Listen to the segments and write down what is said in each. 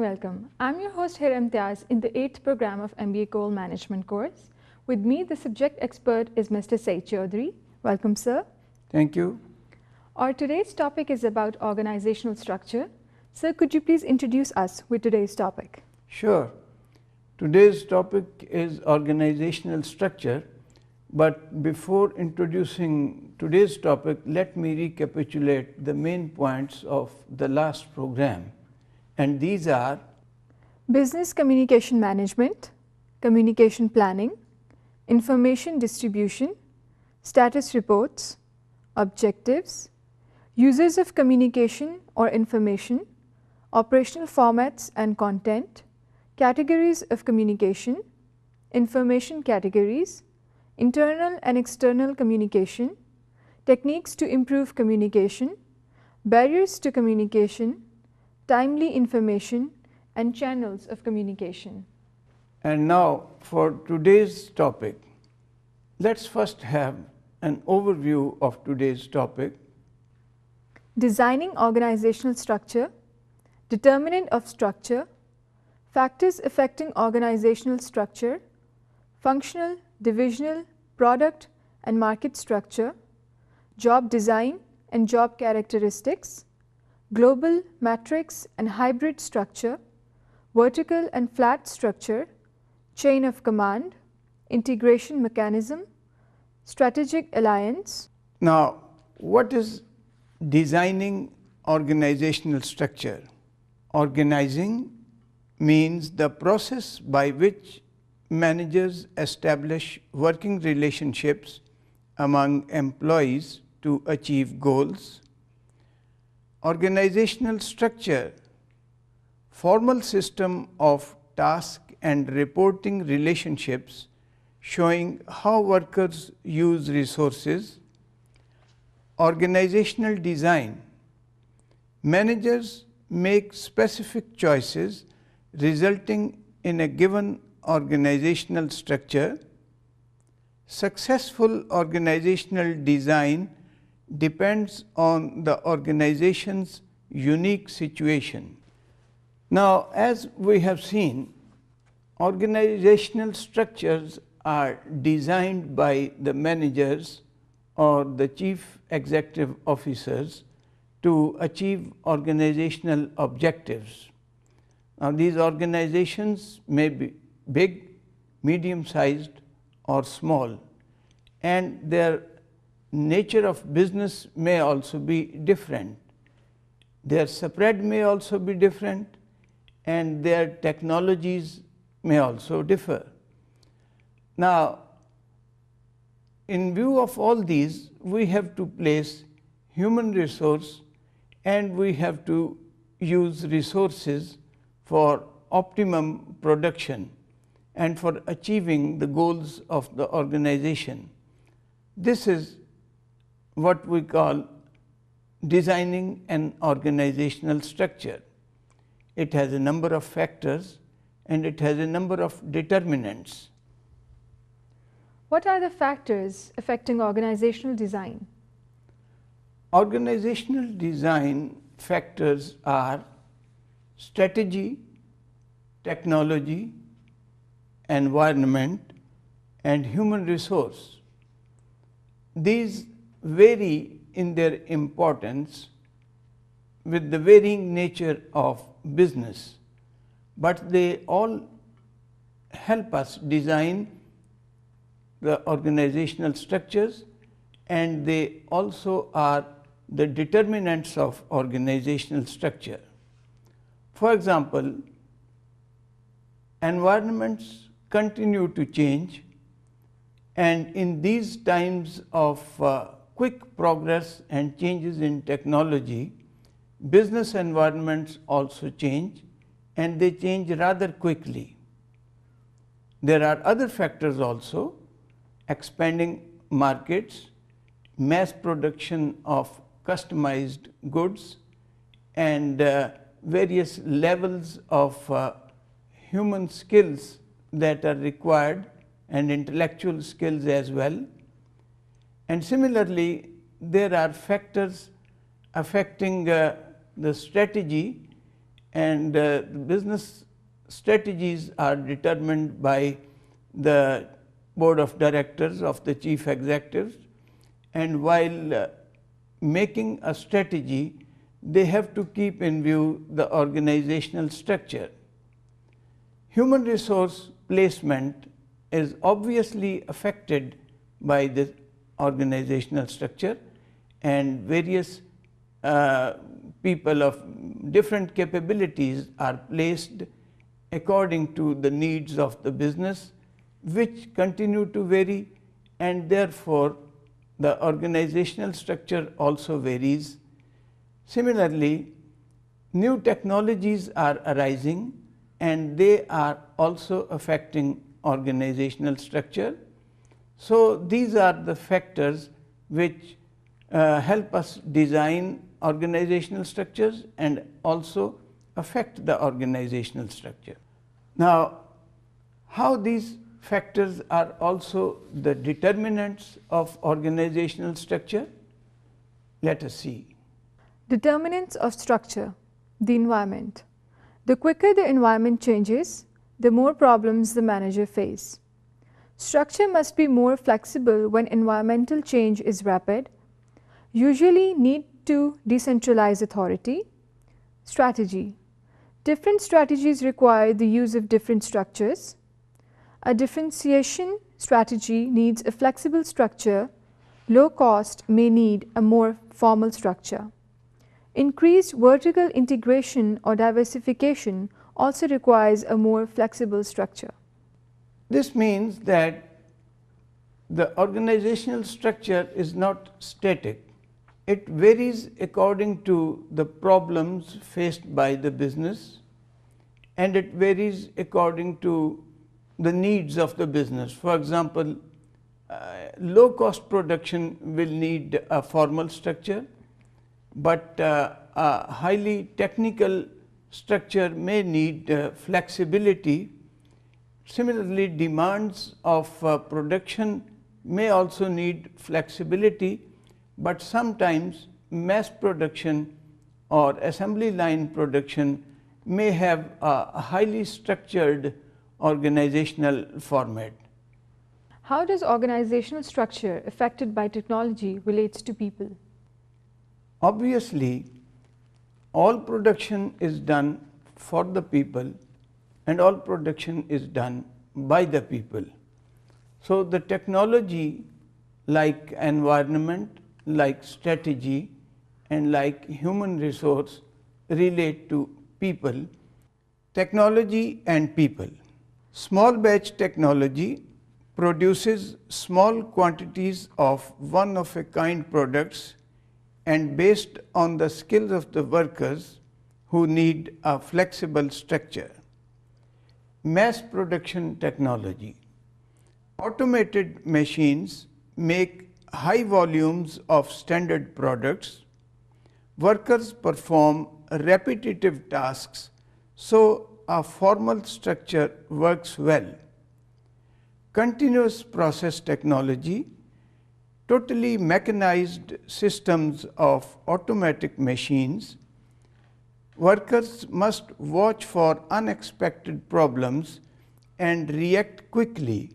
welcome. I'm your host Hira Imtiaz in the 8th program of MBA Coal Management course. With me, the subject expert is Mr. Said Chaudhary. Welcome, sir. Thank you. Our today's topic is about organizational structure. Sir, could you please introduce us with today's topic? Sure. Today's topic is organizational structure. But before introducing today's topic, let me recapitulate the main points of the last program. And these are business communication management, communication planning, information distribution, status reports, objectives, uses of communication or information, operational formats and content, categories of communication, information categories, internal and external communication, techniques to improve communication, barriers to communication, timely information, and channels of communication. And now for today's topic, let's first have an overview of today's topic. Designing organizational structure, determinant of structure, factors affecting organizational structure, functional, divisional, product and market structure, job design and job characteristics, global, matrix and hybrid structure, vertical and flat structure, chain of command, integration mechanism, strategic alliance. Now, what is designing organizational structure? Organizing means the process by which managers establish working relationships among employees to achieve goals. Organizational structure, formal system of task and reporting relationships showing how workers use resources. Organizational design, managers make specific choices resulting in a given organizational structure. Successful organizational design depends on the organization's unique situation. Now, as we have seen, organizational structures are designed by the managers or the chief executive officers to achieve organizational objectives. Now, these organizations may be big, medium-sized or small, and their nature of business may also be different. Their spread may also be different, and their technologies may also differ. Now, in view of all these, we have to place human resource and we have to use resources for optimum production and for achieving the goals of the organization. This is what we call designing an organizational structure. It has a number of factors and it has a number of determinants. What are the factors affecting organizational design? Organizational design factors are strategy, technology, environment, and human resource. These vary in their importance with the varying nature of business, but they all help us design the organizational structures, and they also are the determinants of organizational structure. For example, environments continue to change, and in these times of quick progress and changes in technology, business environments also change, and they change rather quickly. There are other factors also: expanding markets, mass production of customized goods, and various levels of human skills that are required and intellectual skills as well. And similarly, there are factors affecting the strategy and business strategies are determined by the board of directors of the chief executives, and while making a strategy, they have to keep in view the organizational structure. Human resource placement is obviously affected by the organizational structure, and various people of different capabilities are placed according to the needs of the business, which continue to vary, and therefore the organizational structure also varies. Similarly, new technologies are arising and they are also affecting organizational structure. So these are the factors which help us design organizational structures and also affect the organizational structure. Now, how these factors are also the determinants of organizational structure? Let us see. Determinants of structure. The environment. The quicker the environment changes, the more problems the manager faces. Structure must be more flexible when environmental change is rapid, usually need to decentralize authority. Strategy. Different strategies require the use of different structures. A differentiation strategy needs a flexible structure. Low cost may need a more formal structure. Increased vertical integration or diversification also requires a more flexible structure. This means that the organizational structure is not static. It varies according to the problems faced by the business, and it varies according to the needs of the business. For example, low cost production will need a formal structure, but a highly technical structure may need flexibility. Similarly, demands of production may also need flexibility, but sometimes mass production or assembly line production may have a highly structured organizational format. How does organizational structure affected by technology relates to people? Obviously, all production is done for the people and all production is done by the people. So the technology like environment, like strategy and like human resource relate to people. Technology and people. Small batch technology produces small quantities of one-of-a-kind products, and based on the skills of the workers who need a flexible structure. Mass production technology. Automated machines make high volumes of standard products. Workers perform repetitive tasks, so a formal structure works well. Continuous process technology. Totally mechanized systems of automatic machines. Workers must watch for unexpected problems and react quickly.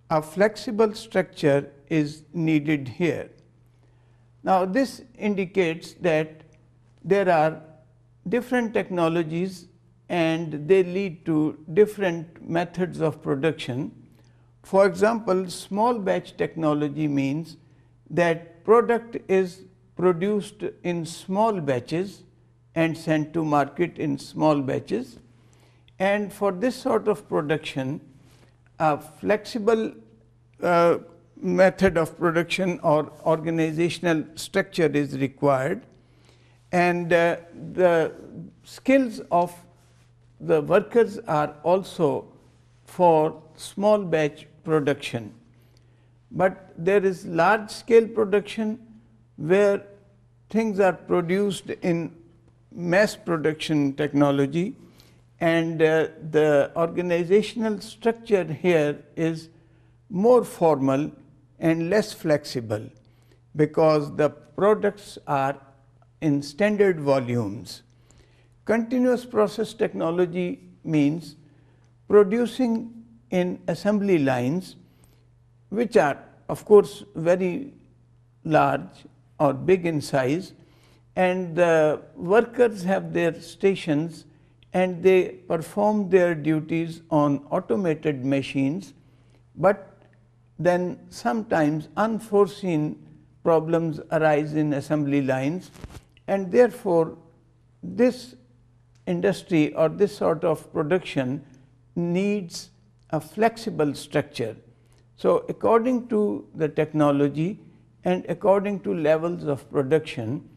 A flexible structure is needed here. Now, this indicates that there are different technologies and they lead to different methods of production. For example, small batch technology means that product is produced in small batches and sent to market in small batches, and for this sort of production a flexible method of production or organizational structure is required, and the skills of the workers are also for small batch production. But there is large scale production where things are produced in mass production technology, and the organizational structure here is more formal and less flexible because the products are in standard volumes. Continuous process technology means producing in assembly lines, which are of course very large or big in size, and the workers have their stations and they perform their duties on automated machines, but then sometimes unforeseen problems arise in assembly lines, and therefore this industry or this sort of production needs a flexible structure. So according to the technology and according to levels of production,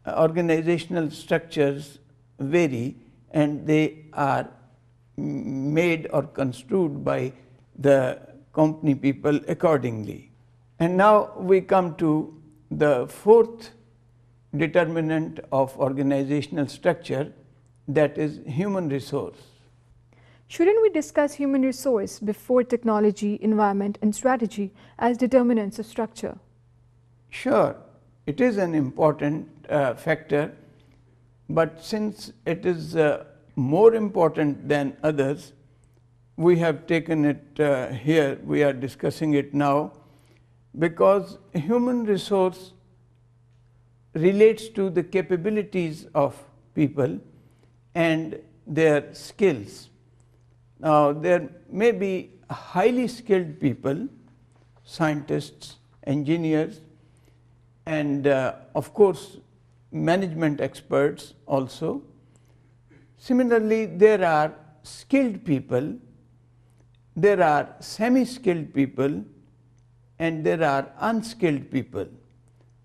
organizational structures vary and they are made or construed by the company people accordingly. And now we come to the fourth determinant of organizational structure, that is human resource. Shouldn't we discuss human resource before technology, environment, and strategy as determinants of structure? Sure, it is an important factor, but since it is more important than others, we have taken it here, we are discussing it now, because human resource relates to the capabilities of people and their skills. Now, there may be highly skilled people, scientists, engineers, and of course, management experts also. Similarly, there are skilled people, there are semi-skilled people, and there are unskilled people.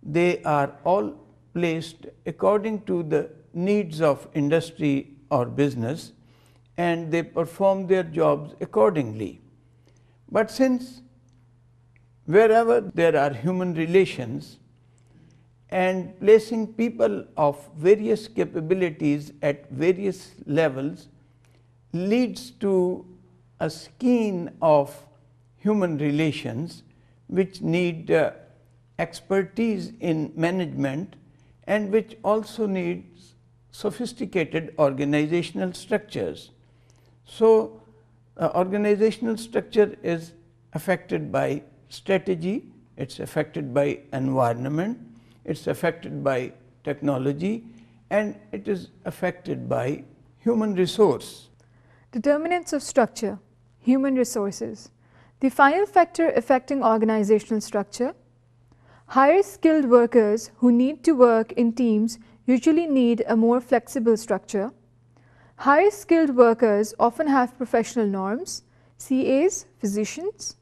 They are all placed according to the needs of industry or business, and they perform their jobs accordingly. But since wherever there are human relations and placing people of various capabilities at various levels leads to a skein of human relations which need expertise in management and which also needs sophisticated organizational structures. So, organizational structure is affected by strategy, it is affected by environment, it is affected by technology, and it is affected by human resource. Determinants of structure, human resources. The final factor affecting organizational structure. Higher skilled workers who need to work in teams usually need a more flexible structure. Higher skilled workers often have professional norms, CAs, physicians.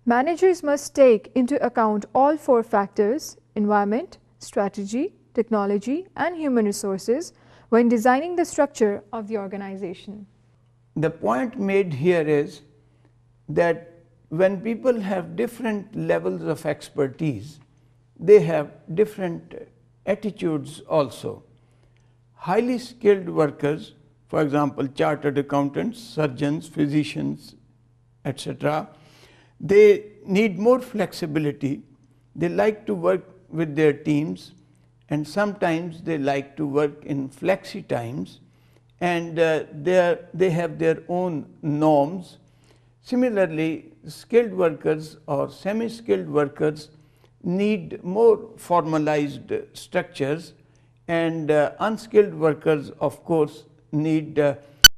Managers must take into account all four factors: environment, strategy, technology, and human resources when designing the structure of the organization. The point made here is that when people have different levels of expertise, they have different attitudes also. Highly skilled workers, for example, chartered accountants, surgeons, physicians, etc., they need more flexibility. They like to work with their teams, and sometimes they like to work in flexi times, and they have their own norms. Similarly, skilled workers or semi-skilled workers need more formalized structures, and unskilled workers of course need